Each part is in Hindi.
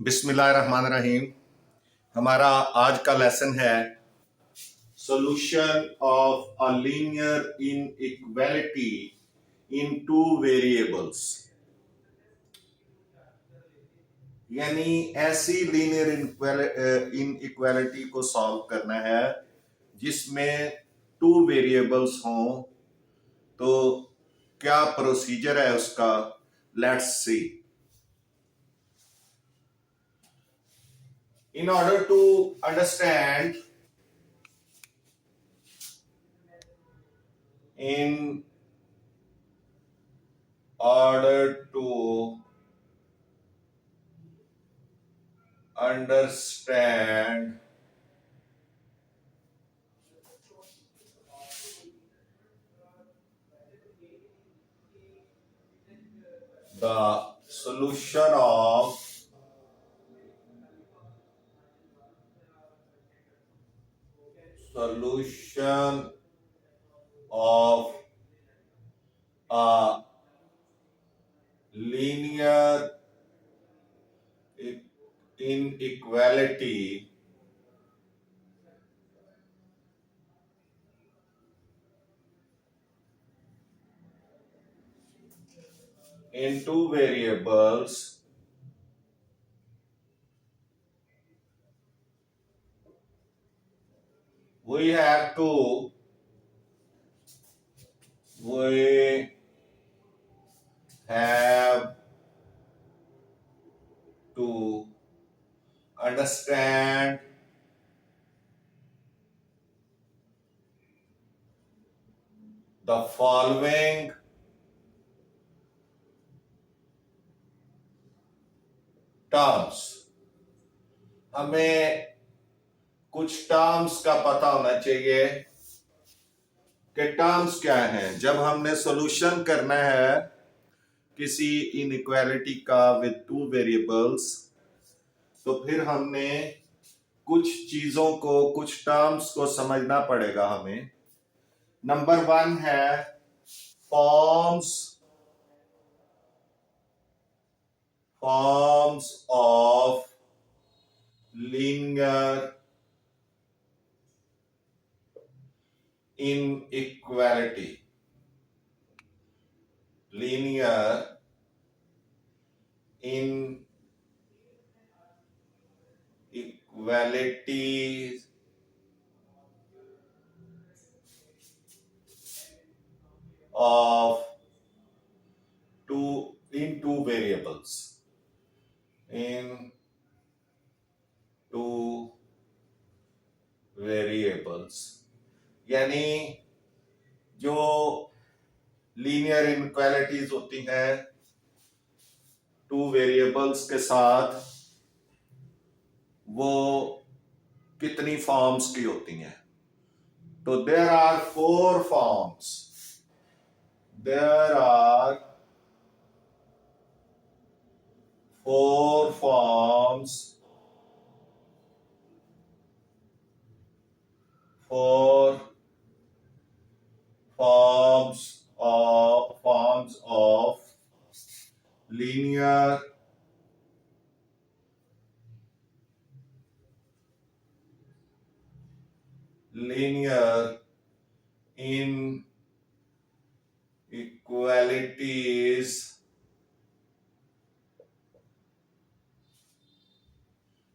बिस्मिल्लाहिर्रहमानिर्रहीम। हमारा आज का लेसन है solution of a linear inequality in two variables. यानी ऐसी लीनियर इनइक्वालिटी को सॉल्व करना है जिसमें टू वेरिएबल्स हों। तो क्या प्रोसीजर है उसका, let's see. In order to understand in order to understand the solution of a linear inequality in two variables we have to understand the following terms। हमें कुछ टर्म्स का पता होना चाहिए कि टर्म्स क्या हैं जब हमने सॉल्यूशन करना है किसी इनइक्वालिटी का विद टू वेरिएबल्स। तो फिर हमने कुछ चीजों को, कुछ टर्म्स को समझना पड़ेगा हमें। नंबर 1 है forms of linear inequality। linear inequality of two variables in two variables। यानी जो लीनियर इनइक्वालिटीज होती हैं टू वेरिएबल्स के साथ, वो कितनी फॉर्म्स की होती हैं। तो there are 4 forms. There are 4 forms of linear inequalities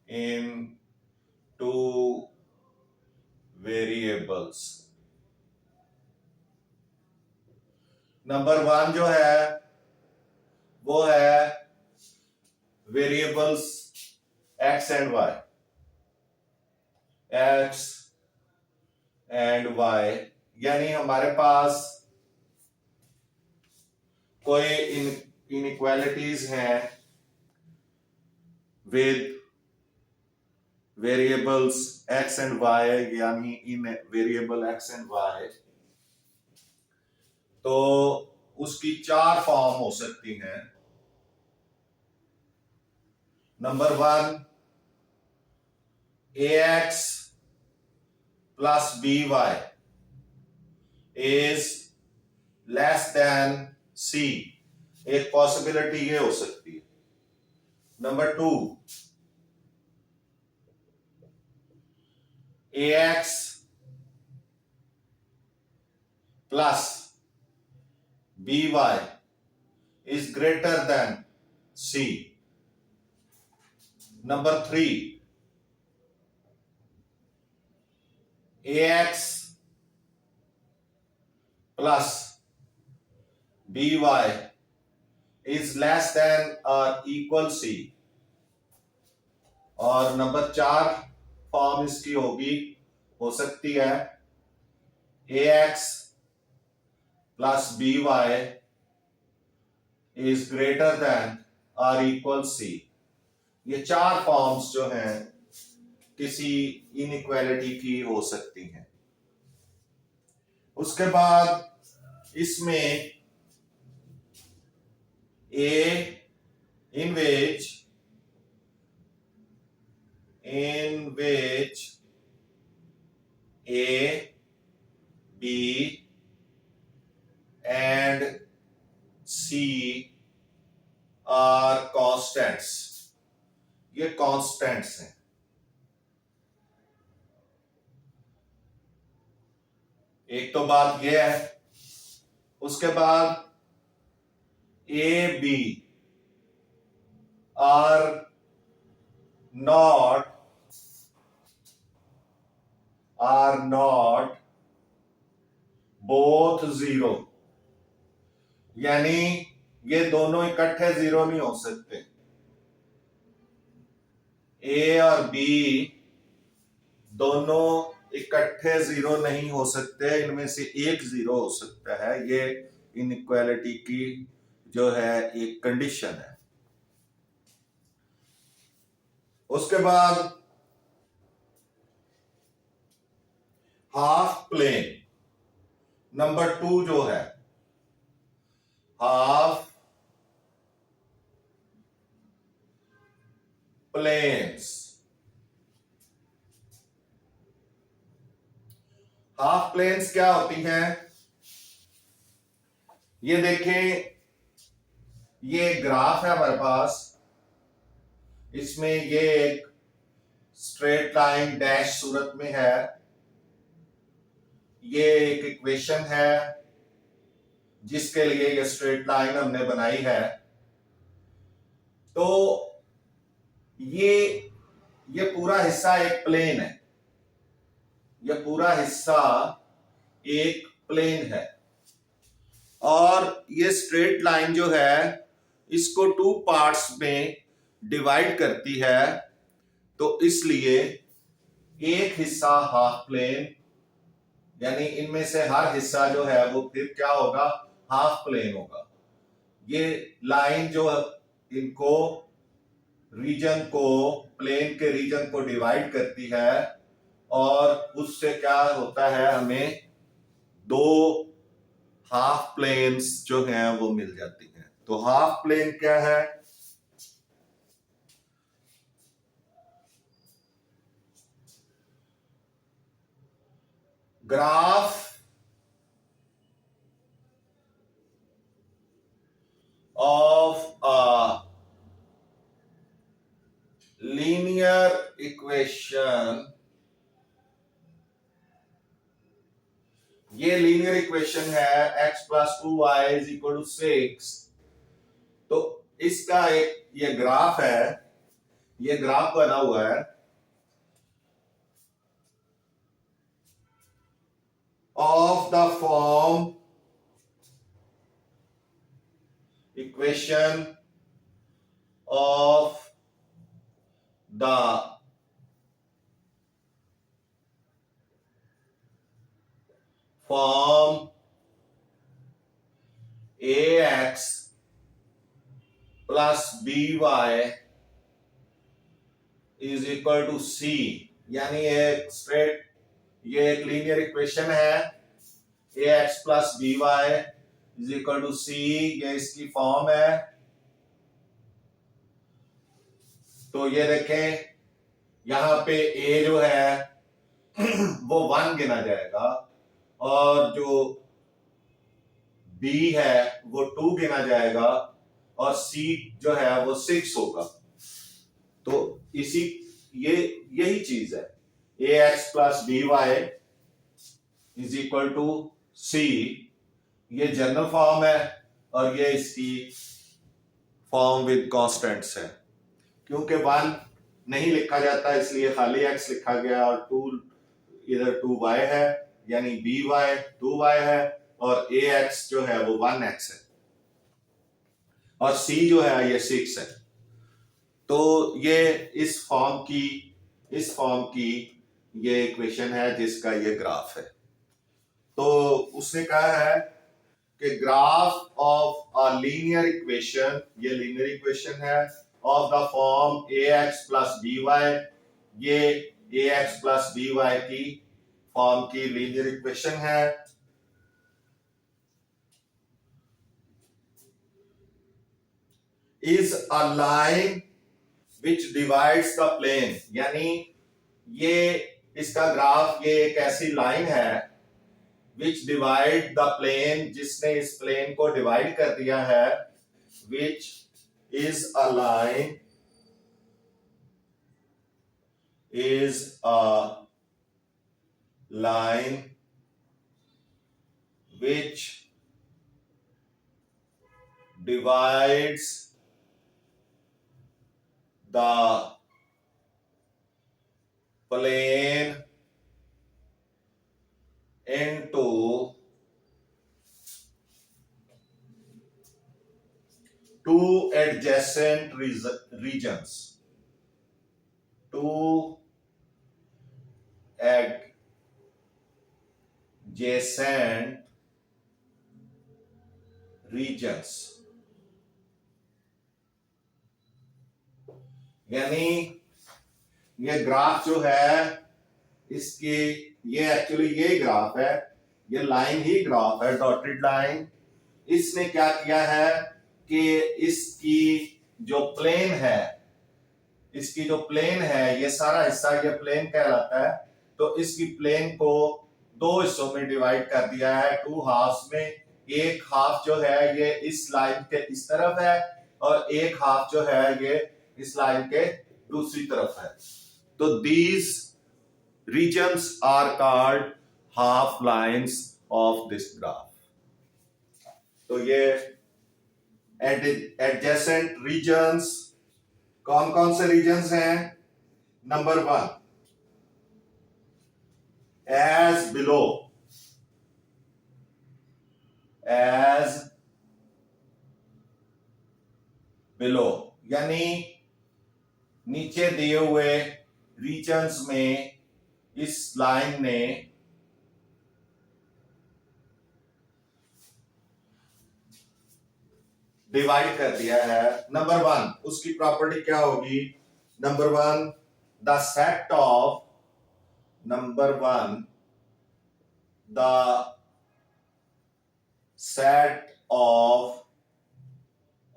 in two variables। Number 1 जो है वो है वेरिएबल्स x एंड y। यानी हमारे पास कोई इनइक्वालिटीज हैं with variables x and y, यानी इन वेरिएबल x एंड y। तो उसकी 4 फॉर्म हो सकती हैं। Number 1 ax plus by is less than c। एक पॉसिबिलिटी ये हो सकती है। Number 2 ax plus by is greater than c. Number 3, ax plus by is less than or equal c. और नंबर 4 फॉर्म इसकी हो सकती है ax plus by is greater than or equal c. ये 4 फॉर्म्स जो हैं किसी इनइक्वालिटी की हो सकती हैं। उसके बाद इसमें a in which a, b and c are constants. ये constants हैं। एक तो बात ये है। उसके बाद a, b are not both zero, यानी ये दोनों इकट्ठे जीरो नहीं हो सकते। ए और बी दोनों इकट्ठे जीरो नहीं हो सकते, इनमें से एक जीरो हो सकता है। ये इनइक्वालिटी की जो है एक कंडीशन है। उसके बाद हाफ प्लेन नंबर 2 जो है, हाफ प्लेन्स। हाफ प्लेन्स क्या होती हैं? ये देखें, ये ग्राफ है हमारे पास। इसमें ये एक स्ट्रेट लाइन डैश सूरत में है। ये एक इक्वेशन है जिसके लिए ये स्ट्रेट लाइन हमने बनाई है। तो ये पूरा हिस्सा एक प्लेन है। ये पूरा हिस्सा एक प्लेन है और ये स्ट्रेट लाइन जो है इसको 2 पार्ट्स में डिवाइड करती है। तो इसलिए एक हिस्सा हाफ प्लेन, यानी इनमें से हर हिस्सा जो है वो फिर क्या होगा? हाफ प्लेन होगा। ये लाइन जो इनको रीजन को, प्लेन के रीजन को डिवाइड करती है और उससे क्या होता है, हमें 2 हाफ प्लेन्स जो हैं वो मिल जाती हैं। तो हाफ प्लेन क्या है? Graph of a linear equation, ये लीनियर इक्वेशन है x plus 2y is equal to 6। तो इसका एक ये ग्राफ है, ये ग्राफ बना हुआ है of the form equation of the form ax plus by is equal to c, यानी ये एक लीनियर इक्वेशन है। ax plus by is equal to c, ये इसकी फॉर्म है। तो ये देखें, यहां पे a जो है वो 1 गिना जाएगा और जो b है वो 2 गिना जाएगा और c जो है वो 6 होगा। तो यही चीज है। ax plus by is equal to c, ये जनरल फॉर्म है और ये इसकी फॉर्म विद कांस्टेंट्स है। क्योंकि 1 नहीं लिखा जाता इसलिए खाली x लिखा गया और 2 इधर 2y है, यानी by 2y है और ax जो है वो 1x है और c जो है ये 6 है। तो ये इस फॉर्म की ये इक्वेशन है जिसका ये ग्राफ है। तो उसने कहा है कि graph of a linear equation, ये लीनियर इक्वेशन है of the form ax plus by, ये ax प्लस by की फॉर्म की लीनियर इक्वेशन है। Is a line which divides the plane, यानी ये इसका ग्राफ ये एक ऐसी लाइन है विच डिवाइड द प्लेन, जिसने इस प्लेन को डिवाइड कर दिया है। Which is a line which divides the plane into two adjacent regions. Two adjacent regions, यानी ये ग्राफ जो है इसकी, ये एक्चुअली ये ग्राफ है, ये लाइन ही ग्राफ है, डॉटेड लाइन। इसने क्या किया है कि इसकी जो प्लेन है, ये सारा हिस्सा ये प्लेन कहलाता है। तो इसकी प्लेन को दो हिस्सों में डिवाइड कर दिया है, 2 हाफ्स में। एक हाफ जो है ये इस लाइन के इस तरफ है और एक हाफ जो है ये इस लाइन के दूसरी तरफ है। तो these regions are called half lines of this graph। तो ये adjacent regions कौन कौन से regions हैं? नंबर 1, as below, यानी नीचे दिए हुए रीजन्स में इस लाइन ने डिवाइड कर दिया है। नंबर 1, उसकी प्रॉपर्टी क्या होगी? Number 1, the set of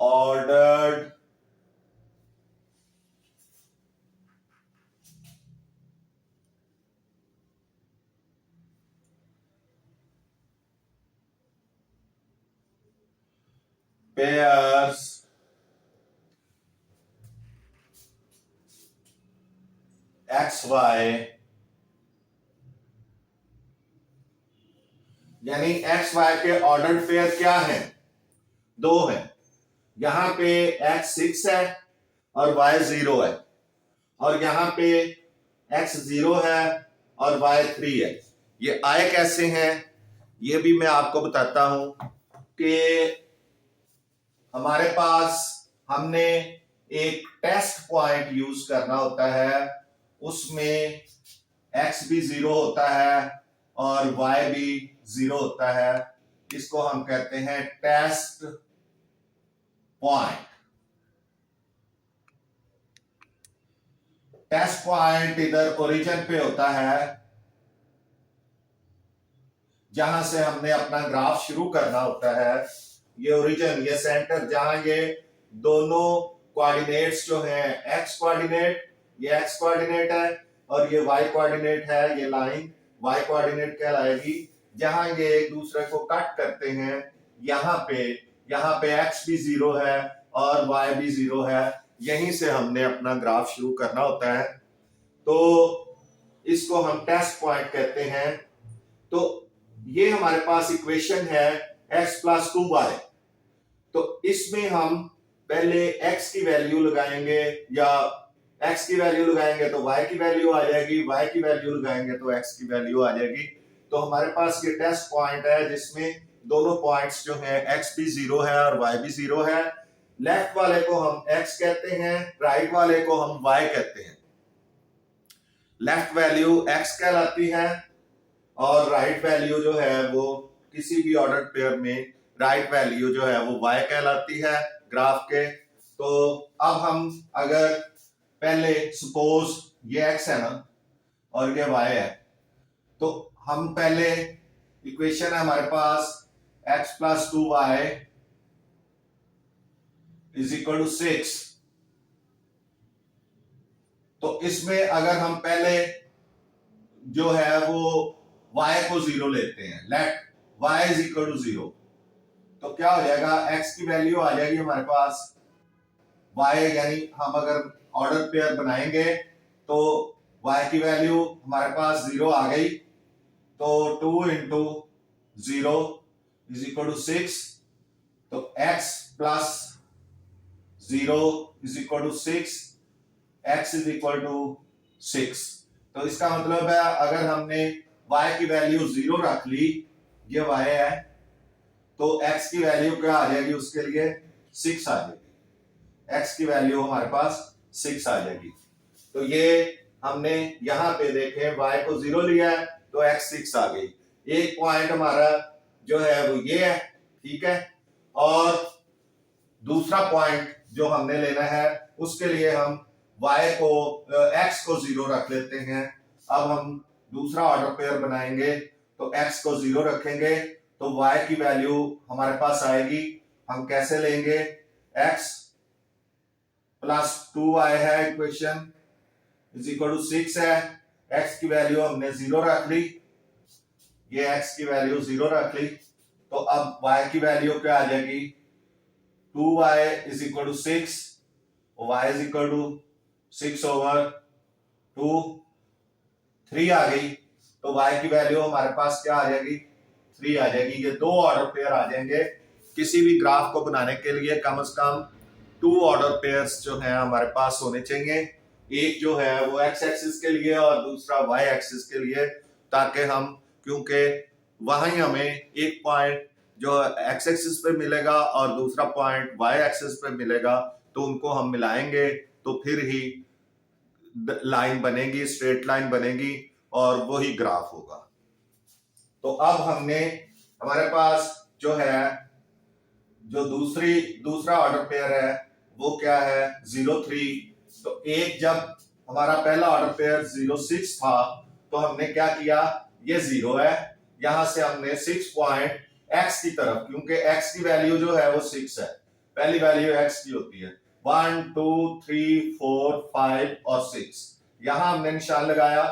ordered pairs xy, यानी xy के ऑर्डर्ड पेयर क्या है? 2 है। यहां पे x 6 है और y 0 है, और यहां पे x 0 है और y 3 है। ये आए कैसे हैं ये भी मैं आपको बताता हूं कि हमारे पास हमने एक टेस्ट पॉइंट यूज करना होता है, उसमें x भी 0 होता है और y भी 0 होता है। इसको हम कहते हैं टेस्ट पॉइंट। टेस्ट पॉइंट इधर ओरिजिन पे होता है, जहां से हमने अपना ग्राफ शुरू करना होता है। ये ओरिजिन, ये सेंटर, जहां ये दोनों कोऑर्डिनेट्स जो हैं, एक्स कोऑर्डिनेट, ये एक्स कोऑर्डिनेट है और ये वाई कोऑर्डिनेट है, ये लाइन वाई कोऑर्डिनेट कहलाएगी। जहां ये एक दूसरे को कट करते हैं, यहाँ पे एक्स भी 0 है और वाई भी 0 है। यहीं से हमने अपना ग्राफ शुरू करना होता है। तो इसको हम टेस्ट पॉइंट कहते हैं। तो ये हमारे पास इक्वेशन है x प्लस 2y। तो इसमें हम पहले x की वैल्यू लगाएंगे, या x की वैल्यू लगाएंगे तो y की वैल्यू आ जाएगी, y की वैल्यू लगाएंगे तो x की वैल्यू आ जाएगी। तो हमारे पास ये टेस्ट पॉइंट है जिसमें दोनों पॉइंट्स जो है x भी 0 है और y भी 0 है। लेफ्ट वाले को हम x कहते हैं, राइट वाले को हम y कहते हैं। लेफ्ट वैल्यू x कहलाती है और राइट वैल्यू जो है वो किसी भी ऑर्डर पेयर में राइट वैल्यू जो है वो y कहलाती है ग्राफ के। तो अब हम अगर पहले सपोज ये x है ना और ये y है, तो हम पहले इक्वेशन है हमारे पास x plus 2y is equal to 6। तो इसमें अगर हम पहले जो है वो y को 0 लेते हैं, let y is equal to 0, तो क्या हो जाएगा, x की वैल्यू आ जाएगी हमारे पास y, यानी हम अगर ऑर्डर पेयर बनाएंगे तो y की वैल्यू हमारे पास 0 आ गई। तो 2 इंटू 0 इज इक्वल टू 6। तो x plus 0 is equal to 6, x is equal to 6। तो इसका मतलब है अगर हमने y की वैल्यू 0 रख ली, ये y है, तो x की वैल्यू क्या आ जाएगी, उसके लिए 6 आ जाएगी। x की वैल्यू हमारे पास 6 आ जाएगी। तो ये हमने यहां पे देखे y को 0 लिया है तो x 6 आ गई। एक पॉइंट हमारा जो है वो ये है, ठीक है। और दूसरा पॉइंट जो हमने लेना है उसके लिए हम y को x को 0 रख लेते हैं। अब हम दूसरा ऑर्डर पेयर बनाएंगे तो x को 0 रखेंगे तो y की वैल्यू हमारे पास आएगी। हम कैसे लेंगे, x प्लस 2y है इक्वेशन, इज इक्वल टू 6 है। x की वैल्यू हमने 0 रख ली, ये x की वैल्यू 0 रख ली, तो अब y की वैल्यू क्या आ जाएगी, 2y is equal to 6, y is equal to 6 over 2, 3 आ गई। तो y की वैल्यू हमारे पास क्या आ जाएगी, 3 आ जाएगी। ये दो ऑर्डर पेयर आ जाएंगे। किसी भी ग्राफ को बनाने के लिए कम से कम 2 ऑर्डर पेयर्स जो है हमारे पास होने चाहिए। एक जो है वो x एक्सिस के लिए और दूसरा y एक्सिस के लिए, ताकि हम, क्योंकि वहीं हमें एक पॉइंट जो x एक्सिस पे मिलेगा और दूसरा पॉइंट y एक्सिस पे मिलेगा, तो उनको हम मिलाएंगे तो फिर ही लाइन बनेगी, स्ट्रेट लाइन बनेगी और वही ग्राफ होगा। तो अब हमने, हमारे पास जो है जो दूसरा ऑर्डर पेयर है वो क्या है, 0-3। तो एक जब हमारा पहला ऑर्डर पेयर 0-6 था तो हमने क्या किया, ये 0 है, यहां से हमने 6 पॉइंट x की तरफ, क्योंकि x की वैल्यू जो है वो 6 है, पहली वैल्यू x की होती है, 1 2 3 4 5 और 6, यहां हमने निशान लगाया।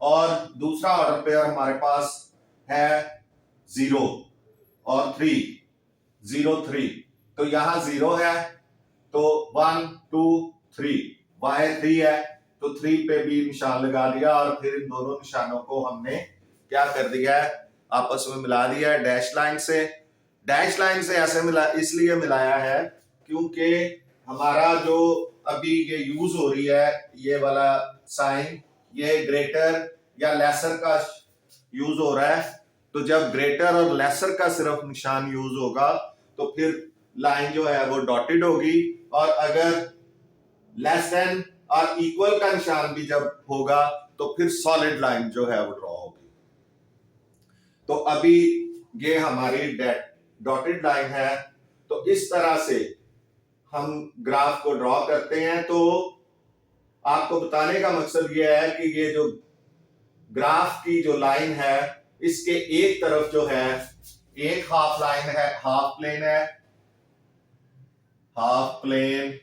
और दूसरा ऑर्डर पेयर हमारे पास है 0 और 3, 0-3, तो यहां 0 है, तो 1 2 3, y 3 है, तो 3 पे भी निशान लगा दिया और फिर इन दोनों निशानों को हमने क्या कर दिया है, आपस में मिला दिया है डैश लाइन से। डैश लाइन से ऐसे इसलिए मिलाया है क्योंकि हमारा जो अभी ये यूज हो रही है, ये वाला साइन, ये ग्रेटर या लेसर का यूज हो रहा है। तो जब ग्रेटर और लेसर का सिर्फ निशान यूज होगा तो फिर लाइन जो है वो डॉटेड होगी, और अगर लेस देन और इक्वल का निशान भी जब होगा तो फिर सॉलिड लाइन जो है वो ड्रॉ होगी। तो अभी ये हमारी डॉटेड लाइन है। तो इस तरह से हम ग्राफ को ड्रॉ करते हैं। तो आपको बताने का मकसद ये है कि ये जो ग्राफ की जो लाइन है, इसके एक तरफ जो है एक हाफ लाइन है, हाफ प्लेन है, हाफ प्लेन,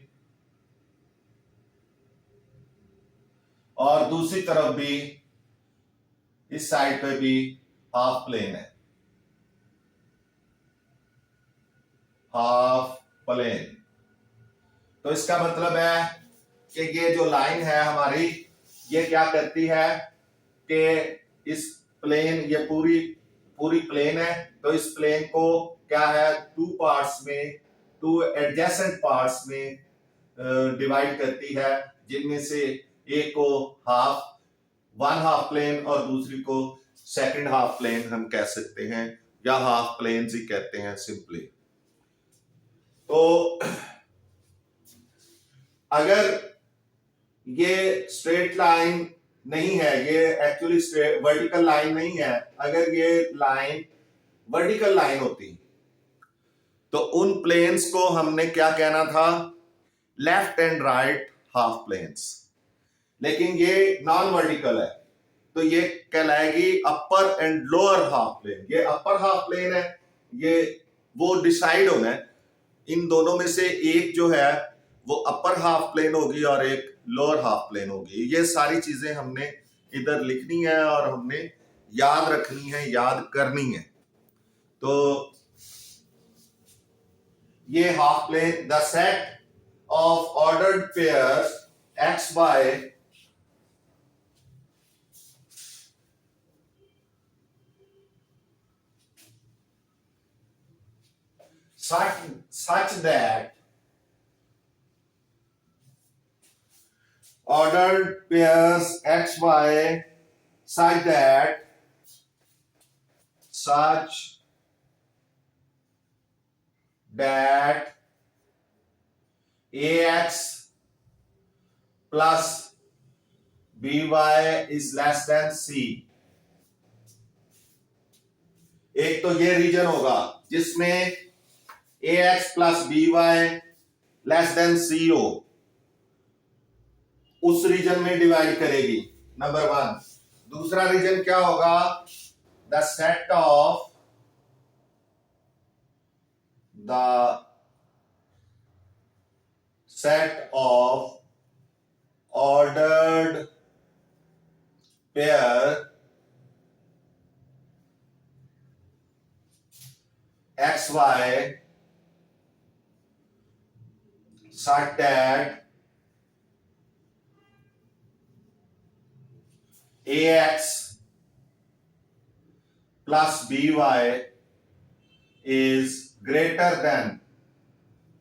और दूसरी तरफ भी इस साइड पे भी हाफ प्लेन है, हाफ प्लेन। तो इसका मतलब है कि ये जो लाइन है हमारी, ये क्या करती है, कि इस प्लेन, ये पूरी पूरी प्लेन है, तो इस प्लेन को क्या है, टू पार्ट्स में, टू एडजेसेंट पार्ट्स में डिवाइड करती है, जिनमें से एक को वन हाफ प्लेन और दूसरी को सेकंड हाफ प्लेन हम कह सकते हैं, या हाफ प्लेन्स ही कहते हैं सिंपली। तो अगर ये स्ट्रेट लाइन नहीं है, ये एक्चुअली वर्टिकल लाइन नहीं है, अगर ये लाइन वर्टिकल लाइन होती तो उन प्लेन्स को हमने क्या कहना था, left and right half planes. लेकिन ये नॉन वर्टिकल है, तो ये कहलाएगी upper and lower half plane. ये अपर हाफ प्लेन है, ये वो डिसाइड होना है, इन दोनों में से एक जो है वो अपर हाफ प्लेन होगी और एक लोअर हाफ प्लेन होगी। ये सारी चीजें हमने इधर लिखनी है और हमने याद रखनी है, याद करनी है। तो ये half plane, the set of ordered pairs x by such that ordered pairs x y such that ax plus by is less than c। एक तो ये रीजन होगा जिसमें ax plus by less than c हो, उस रीजन में डिवाइड करेगी, नंबर वन। दूसरा रीजन क्या होगा, the set of ordered pair x y such that ax plus by is greater than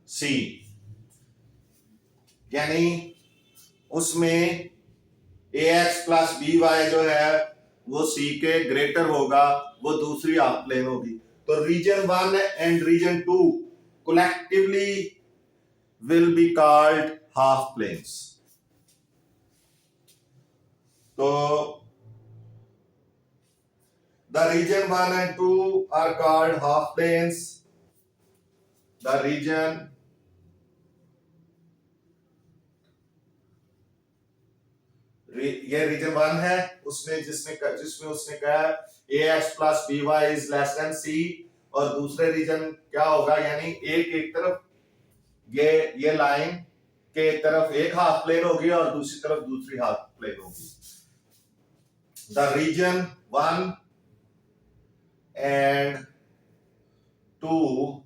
c। यानी उसमें ax plus by जो है वो c के ग्रेटर होगा, वो दूसरी हाफ प्लेन होगी। तो region 1 and region 2 collectively will be called half planes। तो the region 1 and 2 are called half planes। the region ये रीजन 1 है, उसने जिसमें उसने कहा ax plus by is less than c, और दूसरे रीजन क्या होगा, यानी एक तरफ ये लाइन के तरफ एक हाफ प्लेन होगी और दूसरी तरफ दूसरी हाफ प्लेन होगी। The region 1 and 2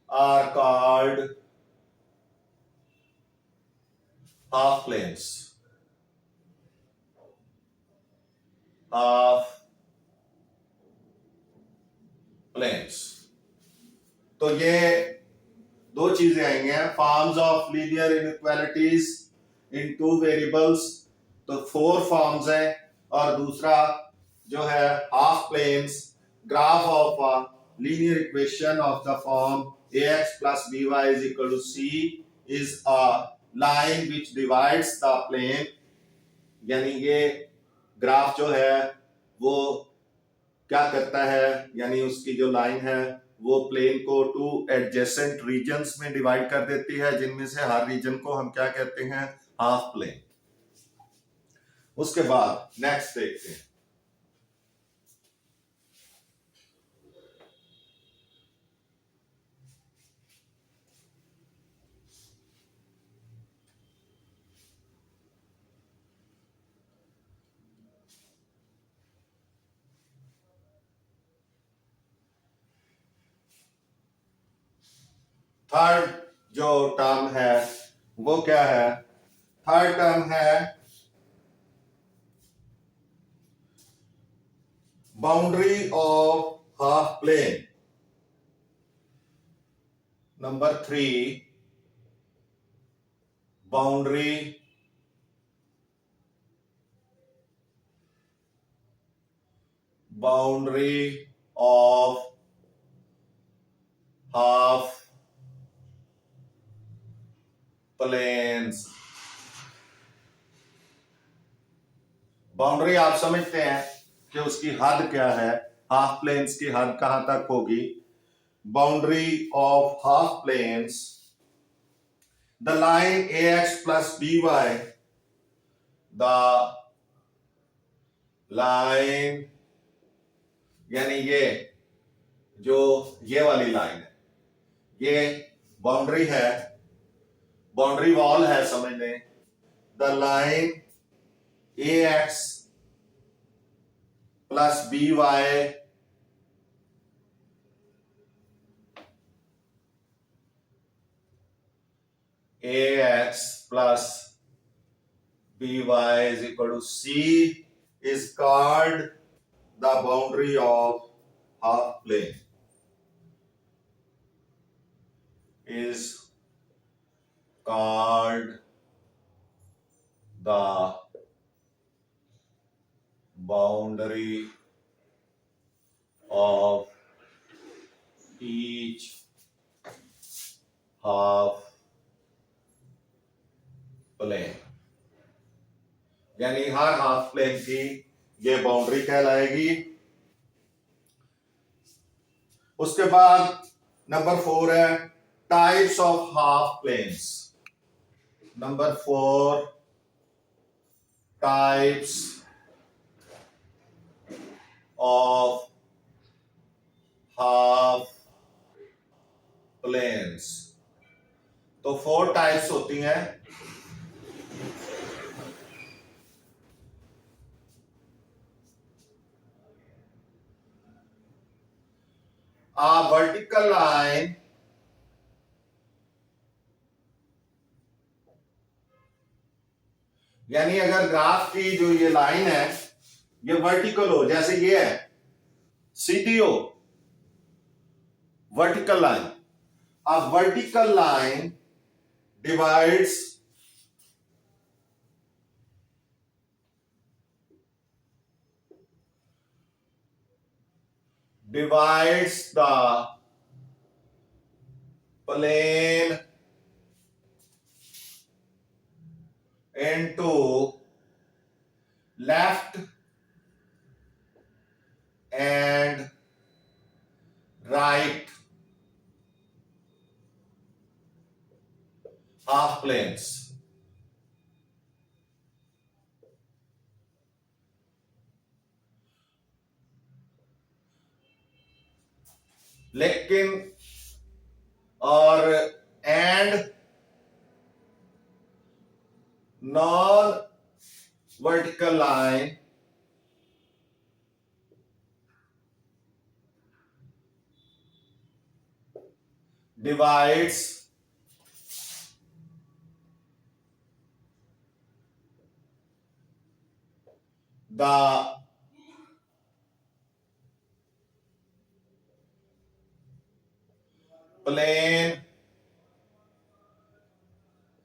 are called half planes. Half planes, तो ये दो चीजें आएंगे, forms of linear inequalities in two variables, तो 4 फॉर्म्स हैं, और दूसरा जो है half planes, graph of a linear equation of the form ax plus by is equal to c is a line which divides the plane। यानी ये ग्राफ जो है वो क्या करता है, यानी उसकी जो लाइन है वो प्लेन को 2 एडजेसेंट रीजन्स में डिवाइड कर देती है, जिनमें से हर रीजन को हम क्या कहते हैं, हाफ प्लेन। उसके बाद नेक्स्ट देखते हैं। थर्ड जो टर्म है वो क्या है, थर्ड टर्म है boundary of half plane. Number 3, boundary of half planes. Boundary आप समझते हैं कि उसकी हद क्या है, हाफ प्लेन्स की हद कहां तक होगी. Boundary of half planes, the line ax plus by, the line यानी ये वाली लाइन है, ये बाउंड्री है, बाउंड्री वॉल है समझ लें. The line ax plus by ax plus by is equal to c is called the boundary of half plane. Is called the boundary of each half plane. यानी हर हाफ प्लेन की ये बाउंड्री कहलाएगी. उसके बाद नंबर 4 है types of half planes. Number 4, types of half planes. तो 4 टाइप्स होती हैं. A vertical line यानी अगर ग्राफ की जो ये लाइन है ये वर्टिकल हो, जैसे ये है सीधी हो, vertical line. A vertical line divides the plane into left and right half planes. लेकिन और and non vertical line divides the plane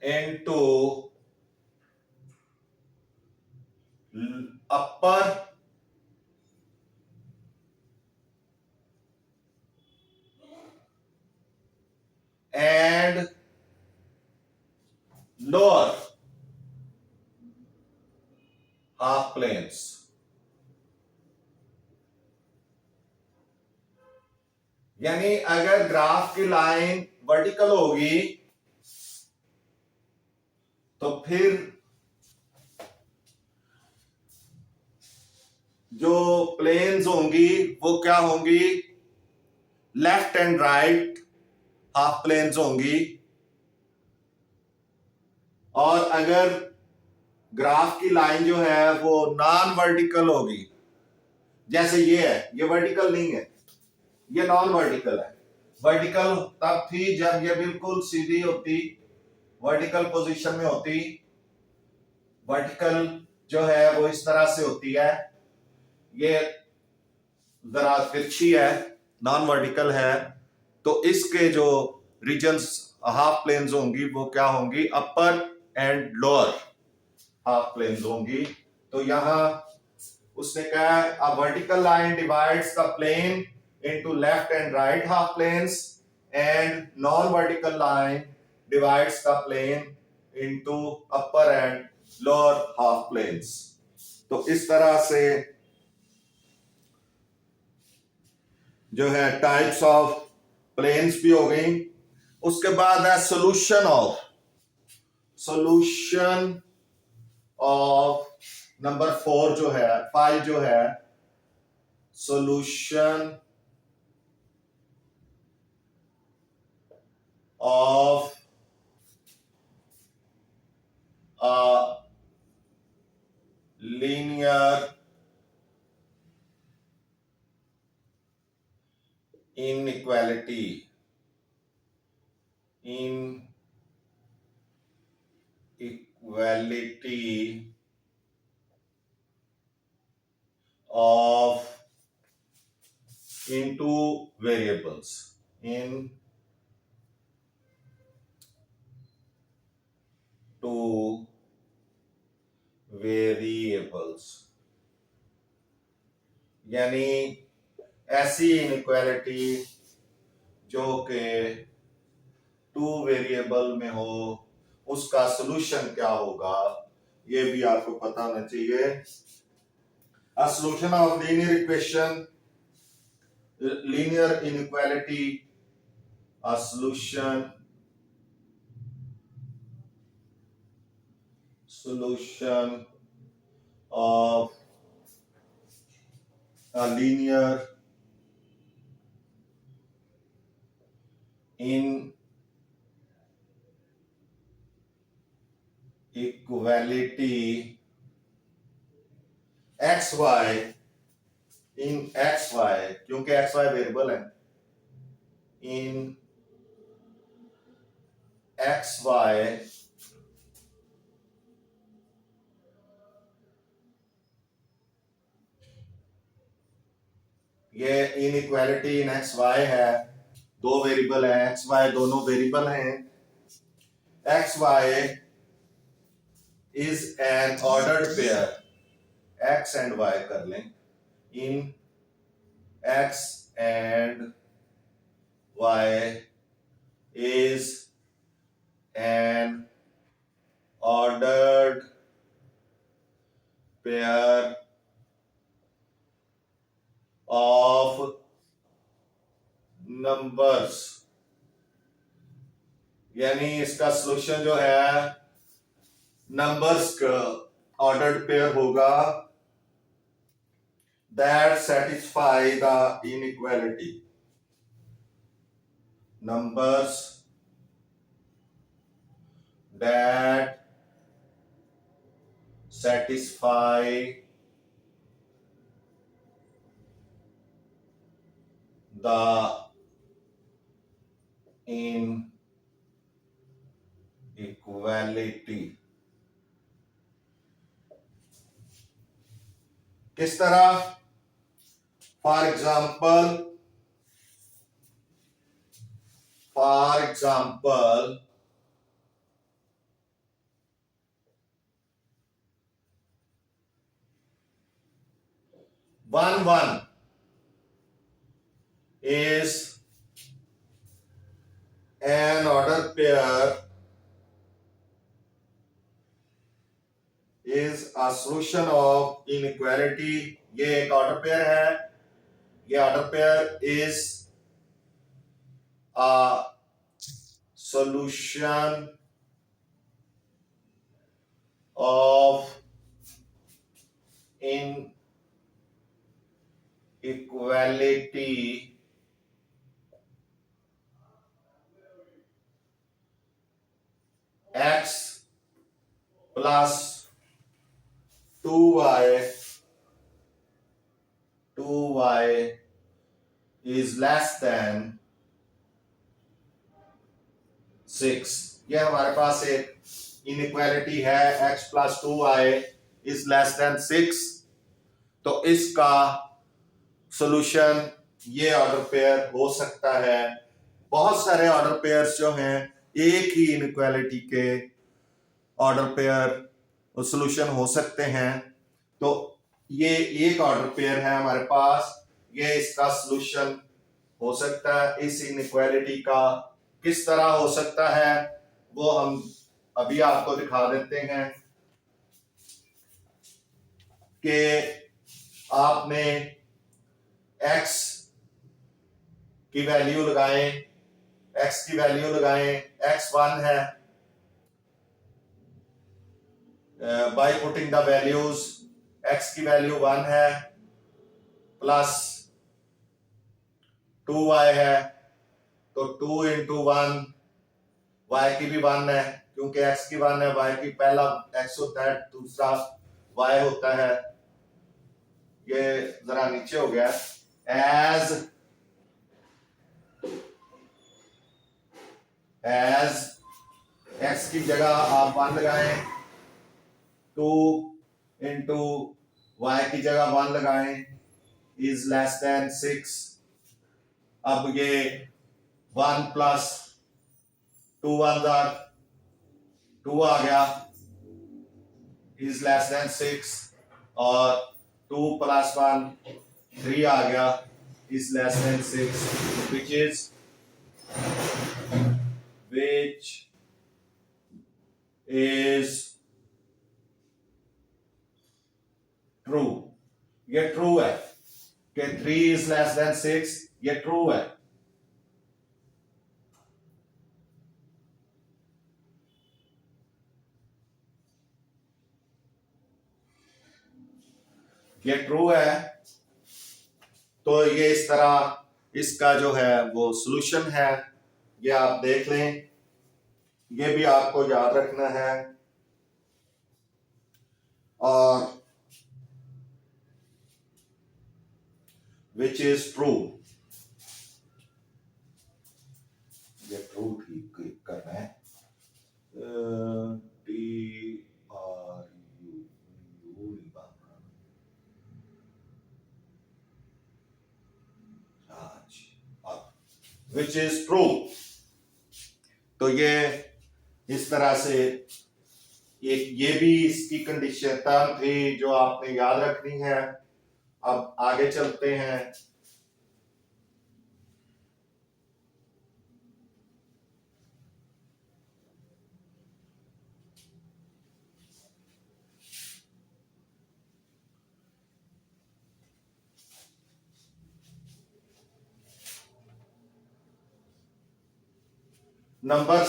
into upper and lower half planes. यानी अगर ग्राफ की लाइन वर्टिकल होगी तो फिर जो प्लेन्स होंगी वो क्या होंगी, left and right half planes होंगी. और अगर ग्राफ की लाइन जो है वो नॉन वर्टिकल होगी, जैसे ये है, ये वर्टिकल नहीं है, ये नॉन वर्टिकल है. वर्टिकल तब थी जब ये बिल्कुल सीधी होती, वर्टिकल पोजीशन में होती. वर्टिकल जो है वो इस तरह से होती है, ये जरा तिरछी है, नॉन वर्टिकल है, तो इसके जो रीजन्स हाफ प्लेन्स होंगी वो क्या होंगी, upper and lower half planes होंगी। तो यहां उसने कहा a vertical line divides the plane into left and right half planes and non vertical line divides the plane into upper and lower half planes. तो इस तरह से जो है टाइप्स ऑफ प्लेन्स भी हो गई। उसके बाद है सॉल्यूशन ऑफ नंबर 4 जो है, 5 जो है, solution of a linear inequality of into variables in two variables, यानी ऐसी इनइक्वालिटी जो कि 2 वेरिएबल में हो, उसका सॉल्यूशन क्या होगा, ये भी आपको पता होना चाहिए। A solution of linear equation, linear inequality, a solution of a linear inequality xy in xy, क्योंकि xy वेरिएबल है, in xy ये इनइक्वालिटी इन xy है, 2 वेरिएबल है, xy दोनों वेरिएबल हैं। xy is an ordered pair, x and y कर लें, in x and y is an ordered pair of numbers, यानी इसका सॉल्यूशन जो है नंबर्स का ऑर्डर्ड पेयर होगा that satisfy the inequality, numbers that satisfy the inequality। किस तरह? For example one is an order pair is a solution of inequality, ये एक ऑर्डर पेयर है, ये order pair is a solution of inequality x plus 2y is less than 6। ये हमारे पास एक इनइक्वालिटी है, x plus 2y is less than 6। तो इसका सॉल्यूशन ये ऑर्डर पेयर हो सकता है। बहुत सारे ऑर्डर पेयर्स जो हैं एक ही इनइक्वालिटी के ऑर्डर पेयर सॉल्यूशन हो सकते हैं। तो ये एक ऑर्डर पेयर है हमारे पास, ये इसका सॉल्यूशन हो सकता है। इस इनइक्वालिटी का किस तरह हो सकता है वो हम अभी आपको दिखा देते हैं कि आपने x की वैल्यू लगाएं, x की वैल्यू लगाएं, x 1 है, by putting the values x की वैल्यू 1 है प्लस 2y है, तो 2 इंटू 1, y की भी 1 है क्योंकि x की 1 है, y की पहला x होता है, दूसरा y होता है। ये जरा नीचे हो गया। एज x की जगह आप 1 लगाएं, 2 इंटू y की जगह 1 लगाएं, इज लेस देन 6। अब ये 1 प्लस 2 1 2 आ गया, इज लेस देन 6, और 2 प्लस 1 3 आ गया, is less than 6, which is true. ये ट्रू है कि 3 इज लेस देन 6, ये ट्रू है। ये ट्रू है, तो ये इस तरह इसका जो है वो सॉल्यूशन है। ये आप देख लें, ये भी आपको याद रखना है। और विच इज ट्रू, ये ट्रू ठीक करना है। T R you you which is true. तो ये इस तरह से ये भी इसकी कंडीशन टर्म थी जो आपने याद रखनी है। अब आगे चलते हैं। नंबर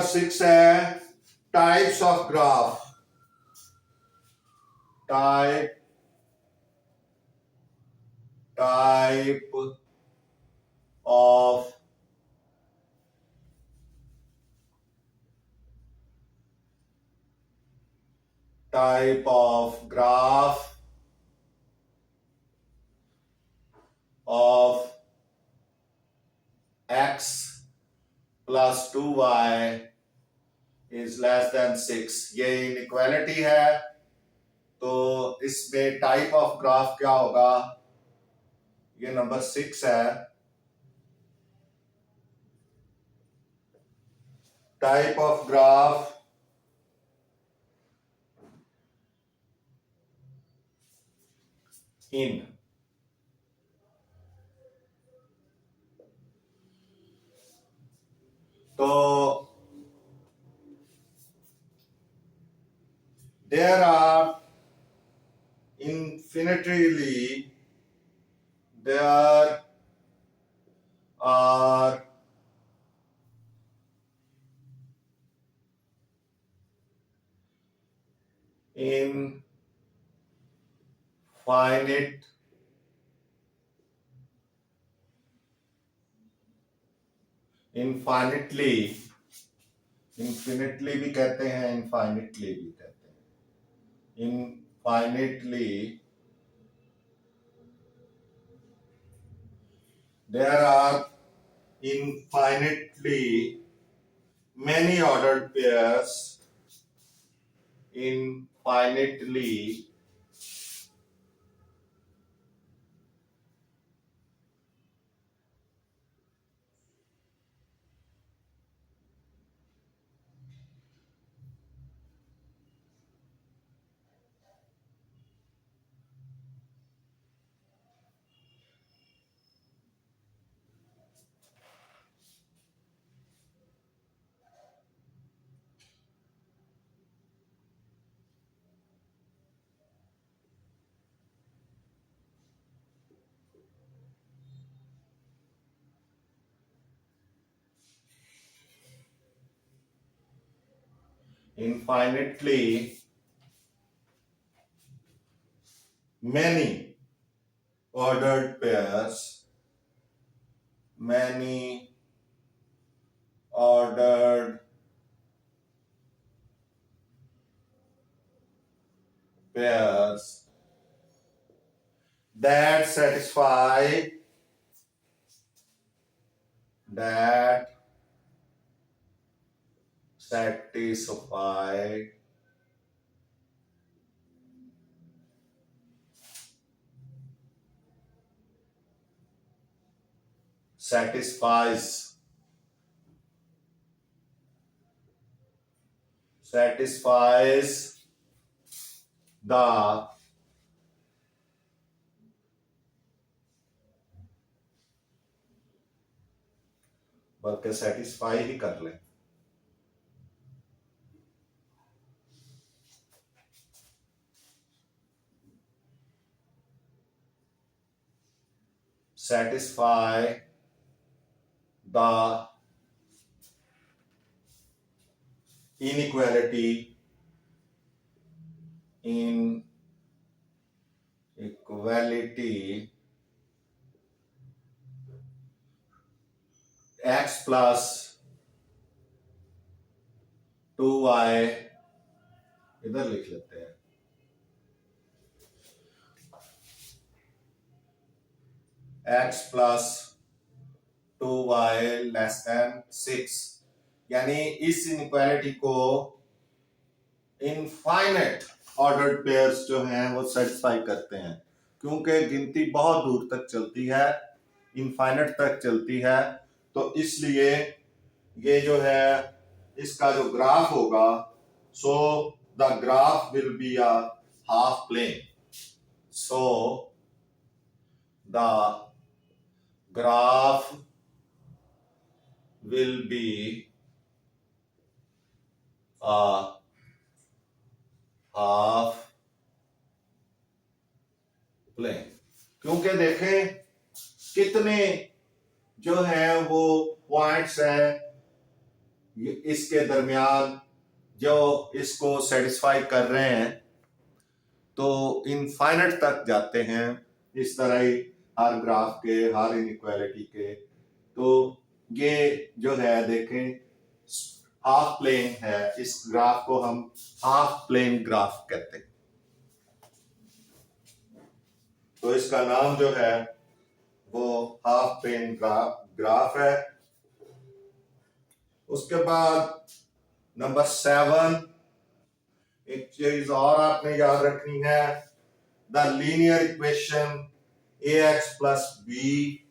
6 है types of graph. Type of graph of x plus 2y is less than 6। ये इनइक्वालिटी है, तो इसमें टाइप ऑफ ग्राफ क्या होगा? ये नंबर 6 है। टाइप ऑफ ग्राफ इन तो there are infinitely there are infinitely भी कहते हैं, infinitely भी कहते हैं। infinitely there are infinitely many ordered pairs, infinitely infinitely many ordered pairs, many ordered pairs that satisfy that satisfy satisfies satisfies the बल्कि सेटिस्फाई ही कर लें satisfy the inequality x plus 2y इधर लिख लेते हैं x plus 2y less than 6 यानी इस इनइक्वालिटी को इनफाइनाइट ऑर्डर्ड पेयर्स जो हैं वो सेटिस्फाई करते हैं क्योंकि गिनती बहुत दूर तक चलती है इनफाइनाइट तक चलती है तो इसलिए ये जो है इसका जो ग्राफ होगा so the graph will be a half plane so the graph will be a half plane क्योंकि देखें कितने जो है वो पॉइंट्स हैं इसके दरमियान जो इसको सेटिस्फाई कर रहे हैं तो इनफाइनाइट तक जाते हैं इस तरह ही हर ग्राफ के हर इनइक्वालिटी के तो ये जो है देखें हाफ प्लेन है इस ग्राफ को हम हाफ प्लेन ग्राफ कहते हैं तो इसका नाम जो है वो हाफ प्लेन ग्राफ है उसके बाद नंबर 7 एक चीज और आपने याद रखनी है the linear equation ax plus b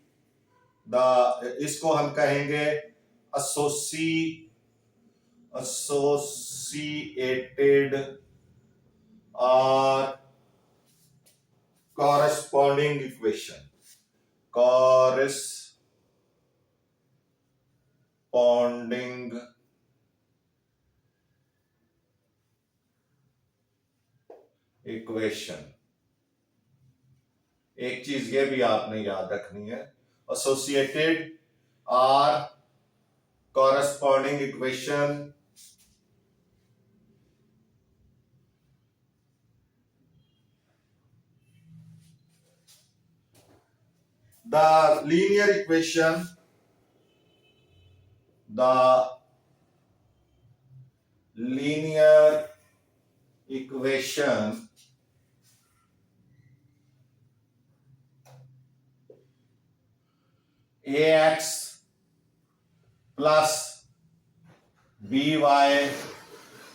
इसको हम कहेंगे associated or corresponding equation एक चीज ये भी आपने याद रखनी है associated or corresponding equation the linear equation ax plus by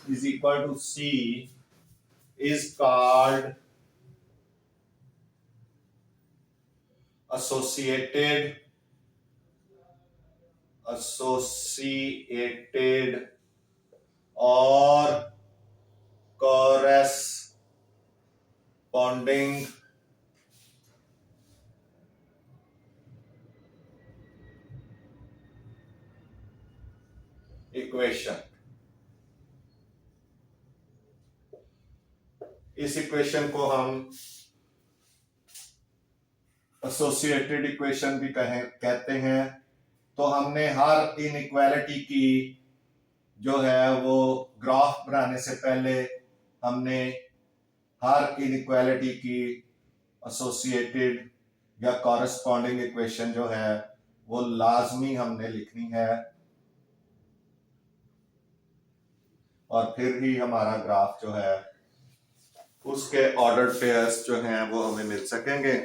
is equal to c is called associated or corresponding equation इस इक्वेशन को हम एसोसिएटेड इक्वेशन भी कहते हैं तो हमने हर इनइक्वालिटी की जो है वो ग्राफ बनाने से पहले हमने हर इनइक्वालिटी की एसोसिएटेड या कॉरेस्पॉन्डिंग इक्वेशन जो है वो लाजमी हमने लिखनी है, और फिर ही हमारा ग्राफ जो है उसके ऑर्डर पेयर्स जो हैं वो हमें मिल सकेंगे।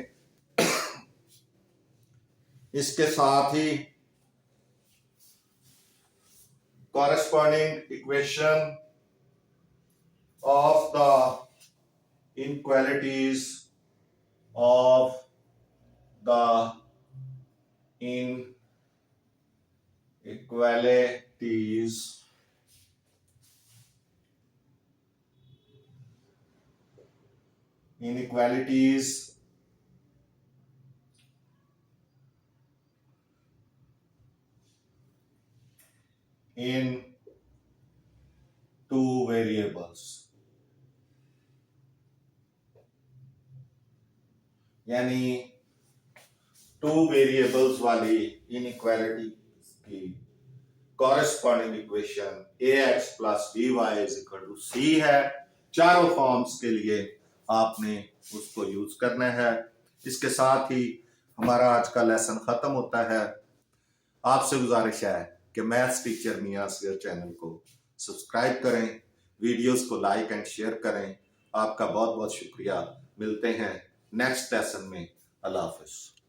इसके साथ ही corresponding equation of the inequalities of the inequalities in two variables, यानी टू वेरिएबल्स वाली इनइक्वालिटी की corresponding equation ax plus by is equal to c है। चारों फॉर्म्स के लिए आपने उसको यूज करना है। इसके साथ ही हमारा आज का लेसन खत्म होता है। आपसे गुजारिश है कि मैथ्स टीचर मियां असगर चैनल को सब्सक्राइब करें, वीडियोस को लाइक एंड शेयर करें। आपका बहुत बहुत शुक्रिया। मिलते हैं नेक्स्ट लेसन में। अल्लाह हाफिज।